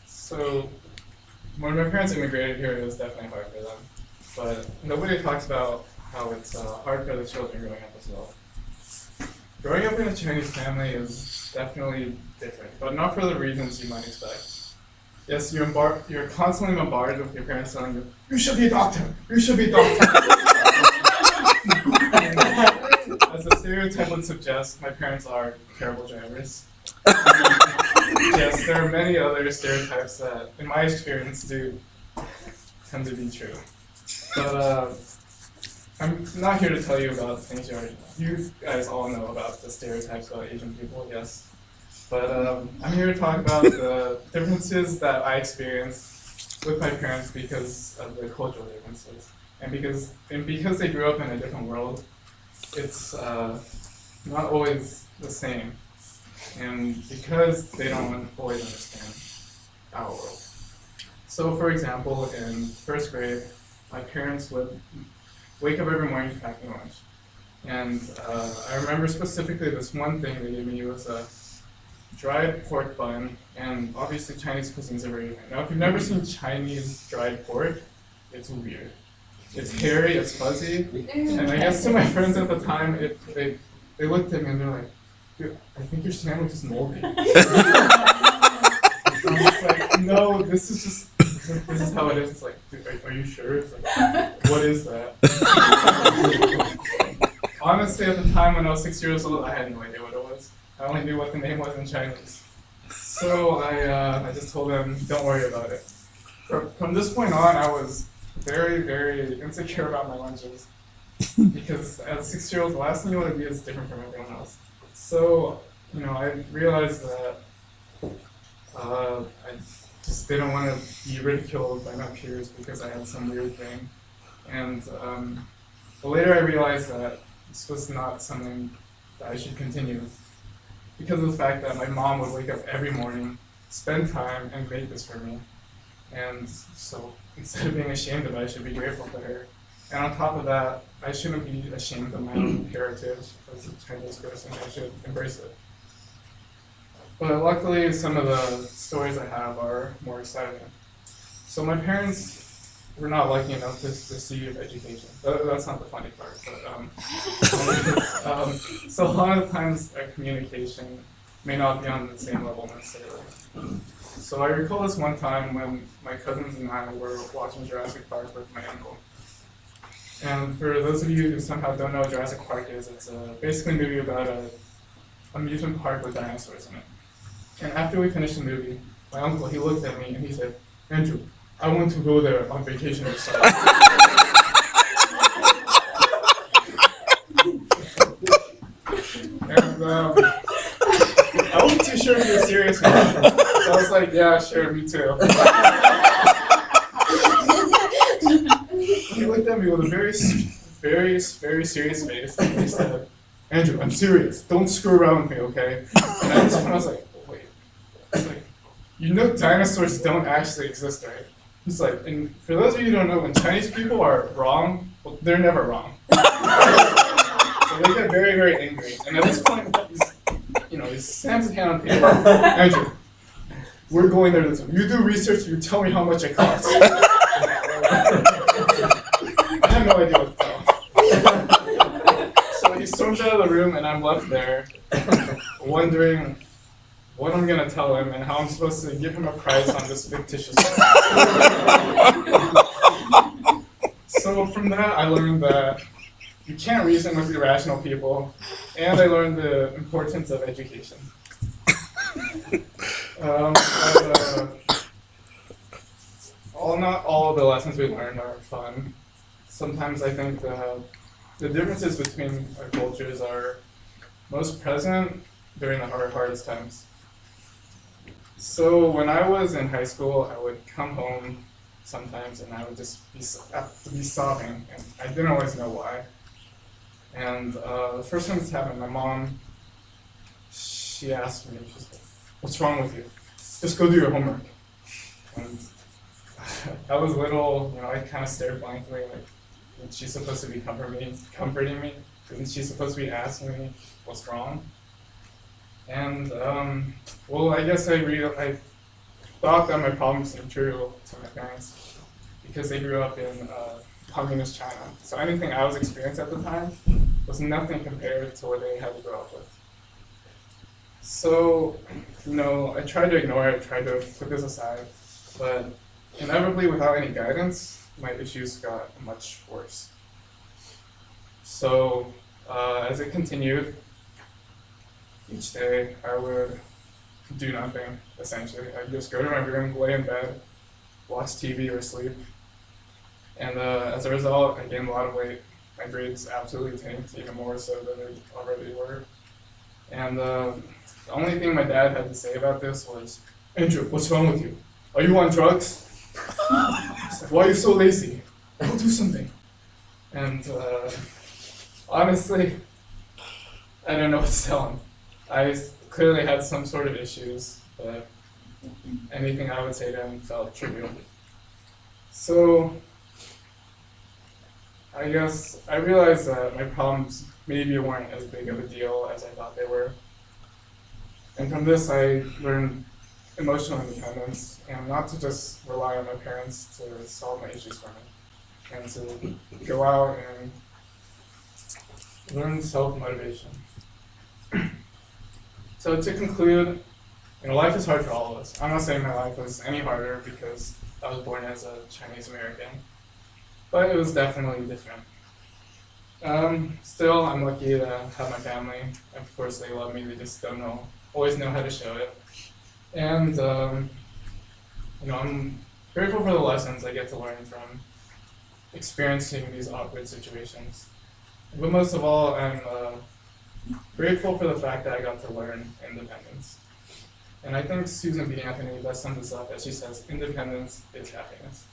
So, when my parents immigrated here, it was definitely hard for them. But nobody talks about how it's hard for the children growing up as well. Growing up in a Chinese family is definitely different, but not for the reasons you might expect. Yes, you're constantly bombarded with your parents telling you, "You should be a doctor. You should be a doctor." As the stereotype would suggest, my parents are terrible drivers. Yes, there are many other stereotypes that, in my experience, do tend to be true. But I'm not here to tell you about things you already know. You guys all know about the stereotypes about Asian people, yes. But I'm here to talk about the differences that I experienced with my parents because of the cultural differences. And because they grew up in a different world, it's not always the same. And because they don't always understand our world. So for example, in first grade, my parents would wake up every morning to pack me lunch. And I remember specifically this one thing they gave me was a dried pork bun, and obviously Chinese cuisines are very different. Now if you've never seen Chinese dried pork, it's weird. It's hairy, it's fuzzy, and I guess to my friends at the time, they looked at me and they're like, "Dude, I think your sandwich is moldy." I was like, "No, this is how it is." It's like, "Dude, are you sure?" It's like, "What is that?" Honestly, at the time when I was 6 years old, I had no idea what it was. I only knew what the name was in Chinese. So I just told them, "Don't worry about it." From this point on, I was very, very insecure about my lunches. Because as a 6-year-old, the last thing you want to be is different from everyone else. So, I realized that I just didn't want to be ridiculed by my peers because I had some weird thing. And but later I realized that this was not something that I should continue because of the fact that my mom would wake up every morning, spend time, and make this for me. And so instead of being ashamed of it, I should be grateful for her. And on top of that, I shouldn't be ashamed of my own heritage as a Chinese person. I should embrace it. But luckily, some of the stories I have are more exciting. So my parents were not lucky enough to receive education. That's not the funny part. But so a lot of times our communication may not be on the same level necessarily. So I recall this one time when my cousins and I were watching Jurassic Park with my uncle. And for those of you who somehow don't know what Jurassic Park is, it's basically a movie about an amusement park with dinosaurs in it. And after we finished the movie, my uncle, he looked at me and he said, "Andrew, I want to go there on vacation this summer." And I wasn't too sure if he was serious or not. So I was like, "Yeah, sure, me too." He looked at me with a very, very, very serious face, and he said, "Andrew, I'm serious. Don't screw around with me, okay?" And at this point, I was like, "Oh, wait." It's like, dinosaurs don't actually exist, right? He's like, and for those of you who don't know, when Chinese people are wrong, well, they're never wrong. So they get very, very angry. And at this point, he slams his hand on the table. "Andrew, we're going there this time. You do research, you tell me how much it costs." I have no idea what to tell. So he storms out of the room, and I'm left there, wondering what I'm gonna tell him and how I'm supposed to give him a prize on this fictitious. So from that, I learned that you can't reason with irrational people, and I learned the importance of education. Not all of the lessons we learned are fun. Sometimes I think the differences between our cultures are most present during the hardest times. So when I was in high school, I would come home sometimes and I would just have to be sobbing, and I didn't always know why. And the first time this happened, my mom, she asked me, she's like, "What's wrong with you? Just go do your homework." And I was little, I kind of stared blankly, like, is she supposed to be comforting me? Isn't she supposed to be asking me what's wrong? And well, I guess I thought that my problems seemed trivial to my parents because they grew up in communist China. So anything I was experiencing at the time was nothing compared to what they had to grow up with. So, I tried to ignore it, tried to put this aside, but inevitably, without any guidance, my issues got much worse. So, as it continued, each day I would do nothing, essentially. I'd just go to my room, lay in bed, watch TV or sleep. And as a result, I gained a lot of weight. My grades absolutely tanked, even more so than they already were. And the only thing my dad had to say about this was, Andrew, what's wrong with you? Are you on drugs? He's like, why are you so lazy? Go do something. And honestly, I don't know what to tell him. I clearly had some sort of issues, but anything I would say to him felt trivial. So I guess I realized that my problems maybe weren't as big of a deal as I thought they were. And from this, I learned emotional independence and not to just rely on my parents to solve my issues for me, and to go out and learn self-motivation. So to conclude, life is hard for all of us. I'm not saying my life was any harder because I was born as a Chinese American, but it was definitely different. Still, I'm lucky to have my family. Of course, they love me. They just don't always know how to show it. And I'm grateful for the lessons I get to learn from experiencing these awkward situations. But most of all, I'm grateful for the fact that I got to learn independence. And I think Susan B. Anthony best sums this up as she says, independence is happiness.